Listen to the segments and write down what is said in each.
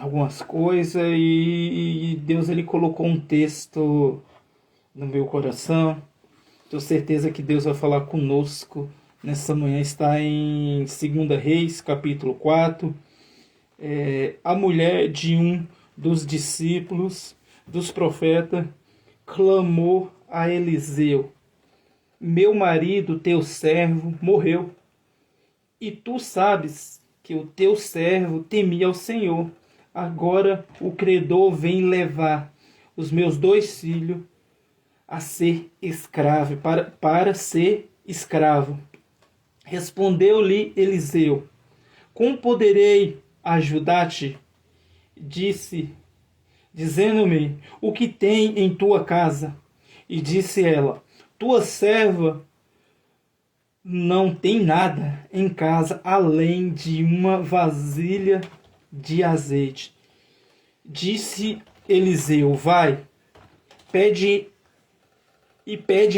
algumas coisas e Deus ele colocou um texto no meu coração. Tenho certeza que Deus vai falar conosco nessa manhã. Está em 2 Reis, capítulo 4. A mulher de um dos discípulos dos profetas clamou a Eliseu: meu marido, teu servo, morreu. E tu sabes que o teu servo temia ao Senhor. Agora o credor vem levar os meus 2 filhos a ser escravo, para ser escravo. Respondeu-lhe Eliseu: como poderei ajudar-te? Dizendo-me o que tem em tua casa. E disse ela: tua serva não tem nada em casa além de uma vasilha de azeite. Disse Eliseu: vai, pede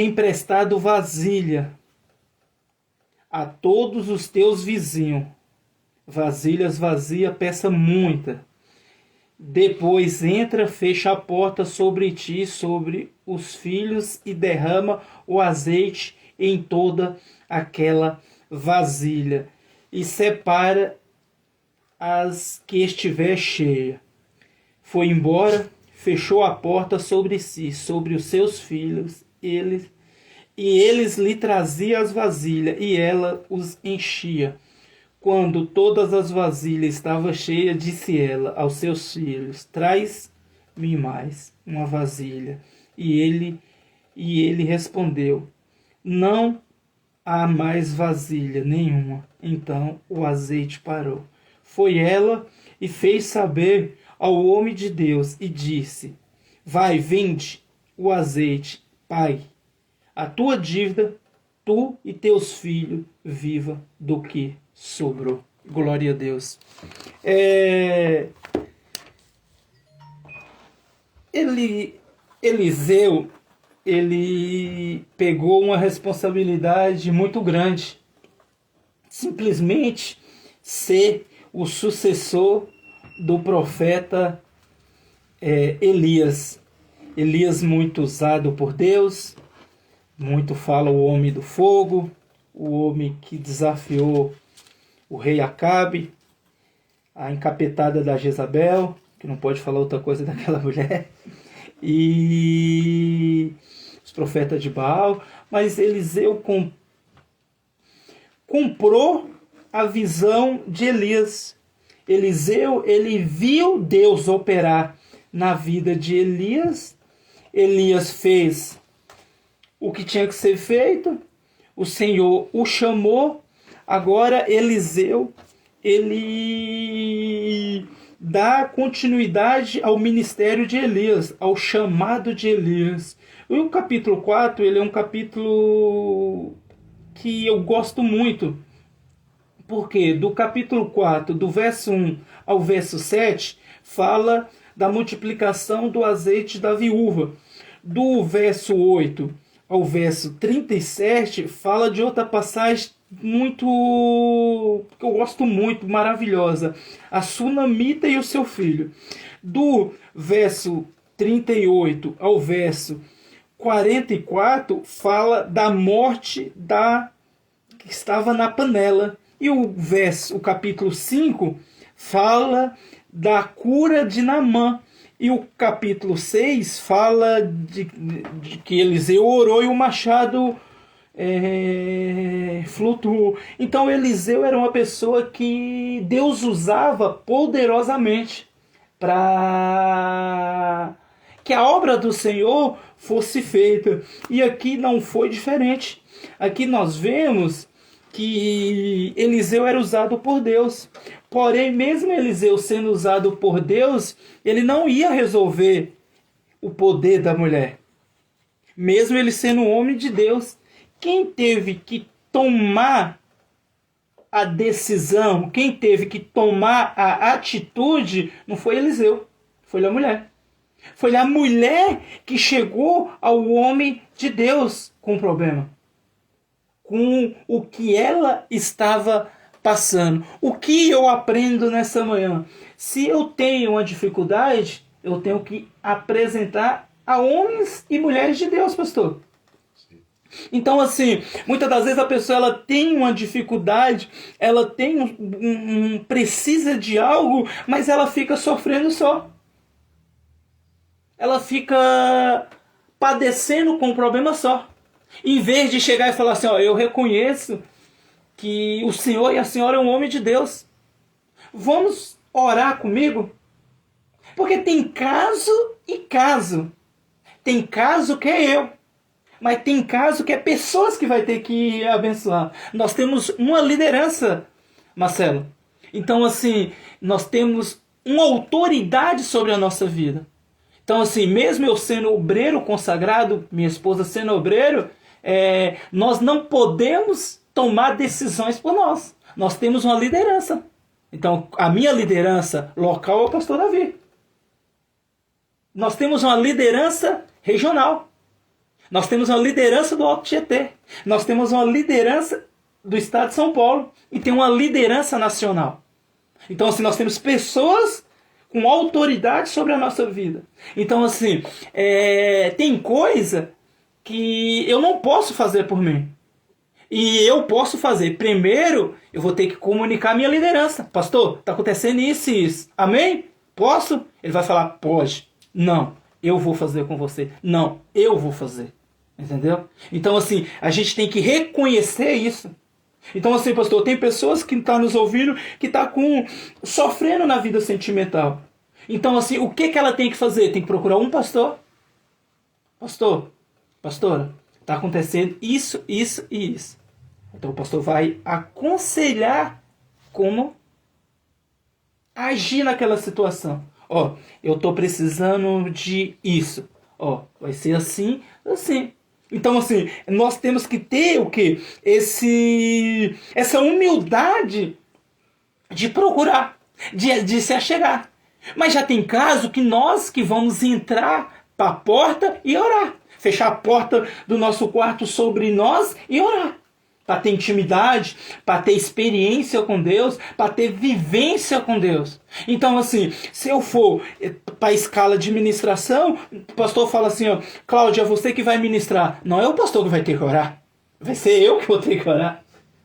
emprestado vasilha a todos os teus vizinhos. Vasilhas vazias, peça muita. Depois entra, fecha a porta sobre ti, sobre os filhos, e derrama o azeite em toda aquela vasilha, e separa as que estiver cheia. Foi embora, fechou a porta sobre si, sobre os seus filhos, eles lhe traziam as vasilhas, e ela os enchia. Quando todas as vasilhas estavam cheias, disse ela aos seus filhos: traz-me mais uma vasilha. E ele respondeu: não há mais vasilha nenhuma. Então o azeite parou. Foi ela e fez saber ao homem de Deus e disse: vai, vende o azeite, pai, a tua dívida, tu e teus filhos viva do que sobrou. Glória a Deus. Eliseu, ele pegou uma responsabilidade muito grande. Simplesmente ser o sucessor do profeta Elias. Elias, muito usado por Deus, muito fala o homem do fogo, o homem que desafiou o rei Acabe, a encapetada da Jezabel, que não pode falar outra coisa daquela mulher, e os profetas de Baal. Mas Eliseu comprou a visão de Elias. Eliseu, ele viu Deus operar na vida de Elias. Elias fez o que tinha que ser feito, o Senhor o chamou. Agora Eliseu, ele dá continuidade ao ministério de Elias, ao chamado de Elias. E o capítulo 4, ele é um capítulo que eu gosto muito, porque do capítulo 4, do verso 1 ao verso 7, fala da multiplicação do azeite da viúva. Do verso 8 ao verso 37, fala de outra passagem muito, que eu gosto muito, maravilhosa, a sunamita e o seu filho. Do verso 38 ao verso 44, fala da morte que estava na panela. E o capítulo 5 fala da cura de Naamã. E o capítulo 6 fala de que Eliseu orou e o machado flutuou. Então Eliseu era uma pessoa que Deus usava poderosamente para que a obra do Senhor fosse feita. E aqui não foi diferente. Aqui nós vemos que Eliseu era usado por Deus. Porém, mesmo Eliseu sendo usado por Deus, ele não ia resolver o poder da mulher. Mesmo ele sendo um homem de Deus, quem teve que tomar a decisão, quem teve que tomar a atitude, não foi Eliseu, foi a mulher. Foi a mulher que chegou ao homem de Deus com o problema, com o que ela estava passando. O que eu aprendo nessa manhã? Se eu tenho uma dificuldade, eu tenho que apresentar a homens e mulheres de Deus, pastor. Então, assim, muitas das vezes a pessoa ela tem uma dificuldade, ela tem precisa de algo, mas ela fica sofrendo só. Ela fica padecendo com um problema só. Em vez de chegar e falar assim, ó, eu reconheço que o senhor e a senhora é um homem de Deus. Vamos orar comigo? Porque tem caso e caso. Tem caso que é eu. Mas tem caso que é pessoas que vai ter que abençoar. Nós temos uma liderança, Marcelo. Então, assim, nós temos uma autoridade sobre a nossa vida. Então, assim, mesmo eu sendo obreiro consagrado, minha esposa sendo obreiro, nós não podemos tomar decisões por nós. Nós temos uma liderança. Então, a minha liderança local é o pastor Davi. Nós temos uma liderança regional. Nós temos uma liderança do Alto Tietê. Nós temos uma liderança do Estado de São Paulo. E tem uma liderança nacional. Então, assim, nós temos pessoas com autoridade sobre a nossa vida. Então, assim, tem coisa que eu não posso fazer por mim. E eu posso fazer. Primeiro, eu vou ter que comunicar a minha liderança. Pastor, está acontecendo isso e isso. Amém? Posso? Ele vai falar, pode. Não, eu vou fazer com você. Não, eu vou fazer. Entendeu? Então, assim, a gente tem que reconhecer isso. Então, assim, pastor, tem pessoas que estão nos ouvindo que estão sofrendo na vida sentimental. Então, assim, o que ela tem que fazer? Tem que procurar um pastor. Pastor, pastora, está acontecendo isso, isso e isso. Então, o pastor vai aconselhar como agir naquela situação. Ó, eu estou precisando de isso. Ó, vai ser assim, assim. Então, assim, nós temos que ter o quê? Essa humildade de procurar, de se achegar. Mas já tem caso que nós que vamos entrar para a porta e orar. Fechar a porta do nosso quarto sobre nós e orar. Para ter intimidade, para ter experiência com Deus, para ter vivência com Deus. Então, assim, se eu for para a escala de ministração, o pastor fala assim, ó, Cláudia, é você que vai ministrar. Não é o pastor que vai ter que orar. Vai ser eu que vou ter que orar.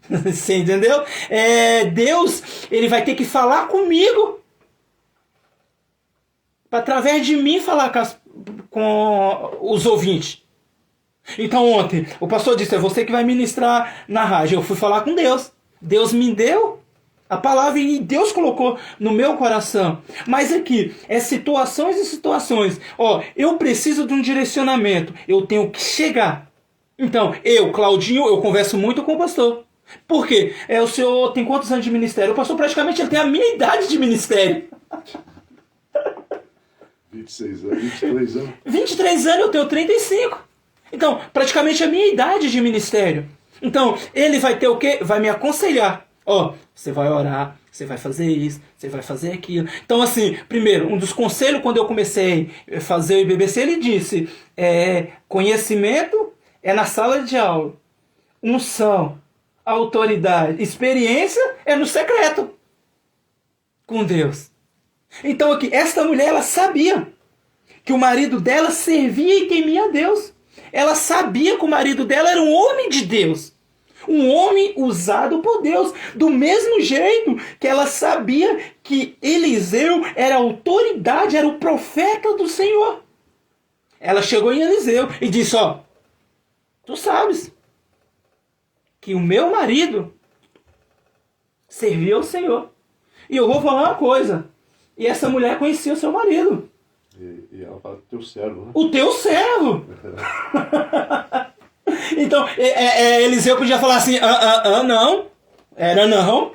Você entendeu? Deus, ele vai ter que falar comigo. Para através de mim falar com os ouvintes. Então ontem, o pastor disse, é você que vai ministrar na rádio. Eu fui falar com Deus. Deus me deu a palavra e Deus colocou no meu coração. Mas aqui, situações e situações. Ó, eu preciso de um direcionamento. Eu tenho que chegar. Então, Claudinho, eu converso muito com o pastor. Por quê? O senhor tem quantos anos de ministério? O pastor praticamente ele tem a minha idade de ministério. 26 anos, 23 anos. 23 anos, eu tenho 35. Então, praticamente a minha idade de ministério. Então, ele vai ter o quê? Vai me aconselhar. Ó, você vai orar, você vai fazer isso, você vai fazer aquilo. Então, assim, primeiro, um dos conselhos quando eu comecei a fazer o IBBC, ele disse, conhecimento é na sala de aula. Unção, autoridade, experiência é no secreto. Com Deus. Então, aqui, esta mulher, ela sabia que o marido dela servia e temia a Deus. Ela sabia que o marido dela era um homem de Deus. Um homem usado por Deus. Do mesmo jeito que ela sabia que Eliseu era a autoridade, era o profeta do Senhor. Ela chegou em Eliseu e disse, ó, tu sabes que o meu marido servia ao Senhor. E eu vou falar uma coisa. E essa mulher conhecia o seu marido. E ela fala, teu servo, né? O teu servo! Então, Eliseu podia falar assim, não, era não,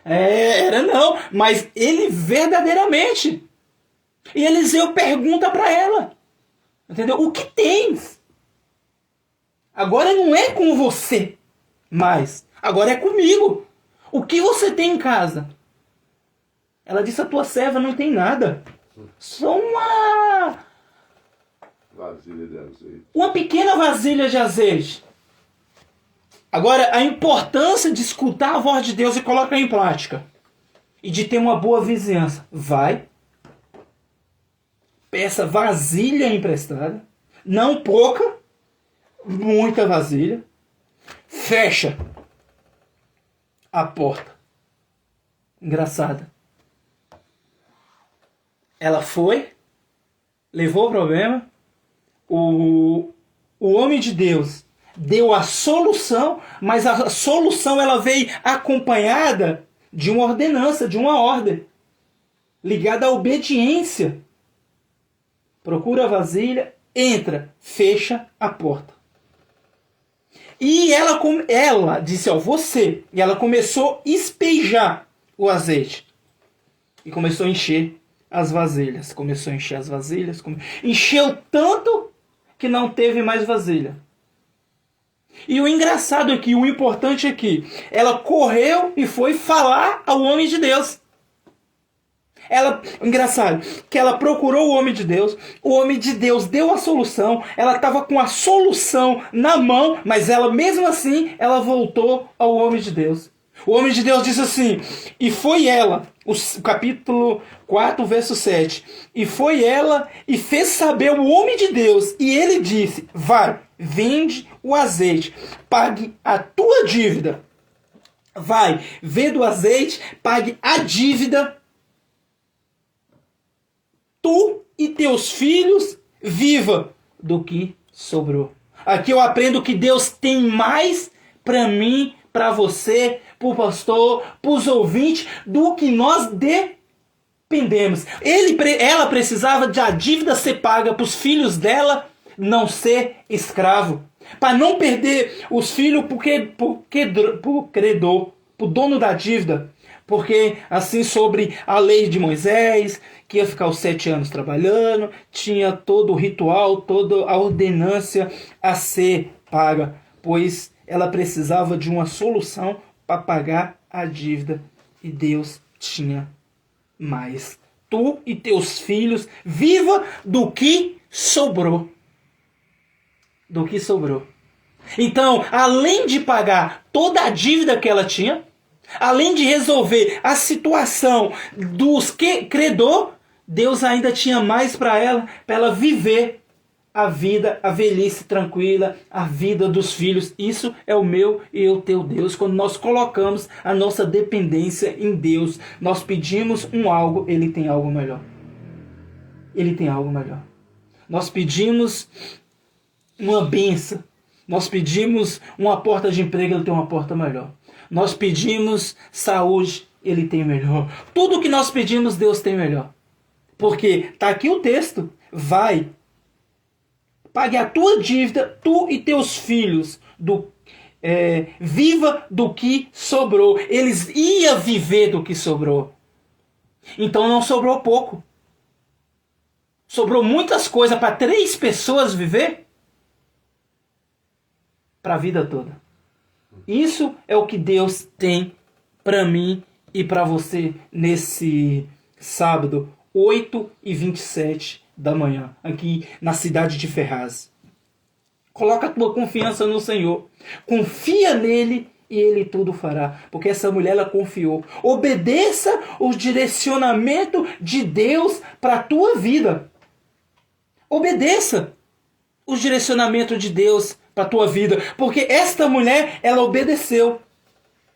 era não, mas ele verdadeiramente. E Eliseu pergunta para ela, entendeu? O que tens? Agora não é com você, mas agora é comigo. O que você tem em casa? Ela disse, a tua serva não tem nada. Só vasilha de azeite. Uma pequena vasilha de azeite. Agora, a importância de escutar a voz de Deus e colocar em prática. E de ter uma boa vizinhança. Vai. Peça vasilha emprestada. Não pouca. Muita vasilha. Fecha a porta. Engraçada. Ela foi. Levou o problema. O homem de Deus deu a solução, mas a solução ela veio acompanhada de uma ordenança, de uma ordem, ligada à obediência. Procura a vasilha, entra, fecha a porta. E ela disse, você, e ela começou a espejar o azeite. E começou a encher as vasilhas. Começou a encher as vasilhas. Encheu tanto que não teve mais vasilha. E o engraçado é que, o importante é que ela correu e foi falar ao homem de Deus. Engraçado, que ela procurou o homem de Deus deu a solução, ela estava com a solução na mão, mas ela mesmo assim, ela voltou ao homem de Deus. O homem de Deus disse assim, e foi ela, o capítulo 4, verso 7, e foi ela e fez saber o homem de Deus, e ele disse, vai, vende o azeite, pague a tua dívida. Vai, vende o azeite, pague a dívida. Tu e teus filhos viva do que sobrou. Aqui eu aprendo que Deus tem mais para mim, para você, para o pastor, para os ouvintes, do que nós dependemos. Ela precisava de a dívida ser paga para os filhos dela não ser escravo. Para não perder os filhos por credor, por dono da dívida. Porque assim sobre a lei de Moisés, que ia ficar os 7 anos trabalhando, tinha todo o ritual, toda a ordenância a ser paga, pois ela precisava de uma solução para pagar a dívida e Deus tinha mais. Tu e teus filhos viva do que sobrou. Do que sobrou. Então, além de pagar toda a dívida que ela tinha, além de resolver a situação dos credor, Deus ainda tinha mais para ela viver a vida, a velhice tranquila, a vida dos filhos. Isso é o meu e o teu Deus. Quando nós colocamos a nossa dependência em Deus, nós pedimos algo, Ele tem algo melhor. Ele tem algo melhor. Nós pedimos uma bênção. Nós pedimos uma porta de emprego, Ele tem uma porta melhor. Nós pedimos saúde, Ele tem melhor. Tudo que nós pedimos, Deus tem melhor. Porque está aqui o texto. Vai, pague a tua dívida, tu e teus filhos, viva do que sobrou. Eles iam viver do que sobrou. Então não sobrou pouco. Sobrou muitas coisas para 3 pessoas viver. Para a vida toda. Isso é o que Deus tem para mim e para você nesse sábado, 8h27 da manhã, aqui na cidade de Ferraz. Coloca a tua confiança no Senhor. Confia nele e Ele tudo fará. Porque essa mulher, ela confiou. Obedeça o direcionamento de Deus para a tua vida. Obedeça o direcionamento de Deus para a tua vida. Porque esta mulher, ela obedeceu.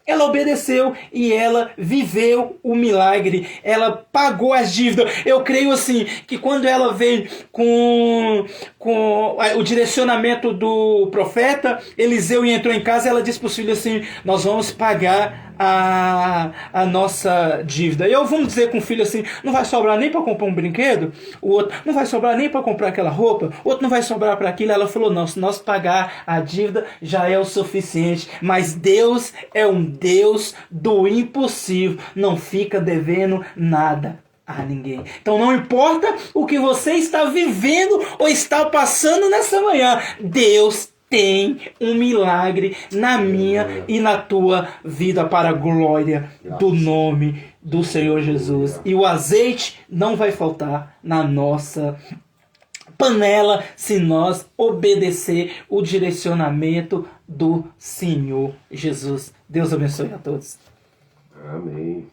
Ela obedeceu e ela viveu o milagre. Ela pagou as dívidas. Eu creio assim, que quando ela veio com o direcionamento do profeta Eliseu e entrou em casa, ela disse para os filhos assim, nós vamos pagar a nossa dívida. Vamos dizer com o filho assim, não vai sobrar nem para comprar um brinquedo, o outro não vai sobrar nem para comprar aquela roupa, o outro não vai sobrar para aquilo. Ela falou, não, se nós pagar a dívida já é o suficiente. Mas Deus é um Deus do impossível, não fica devendo nada a ninguém. Então não importa o que você está vivendo ou está passando nessa manhã, Deus tem um milagre na minha e na tua vida para a glória do nome do Senhor Jesus. E o azeite não vai faltar na nossa panela se nós obedecer o direcionamento do Senhor Jesus. Deus abençoe a todos. Amém.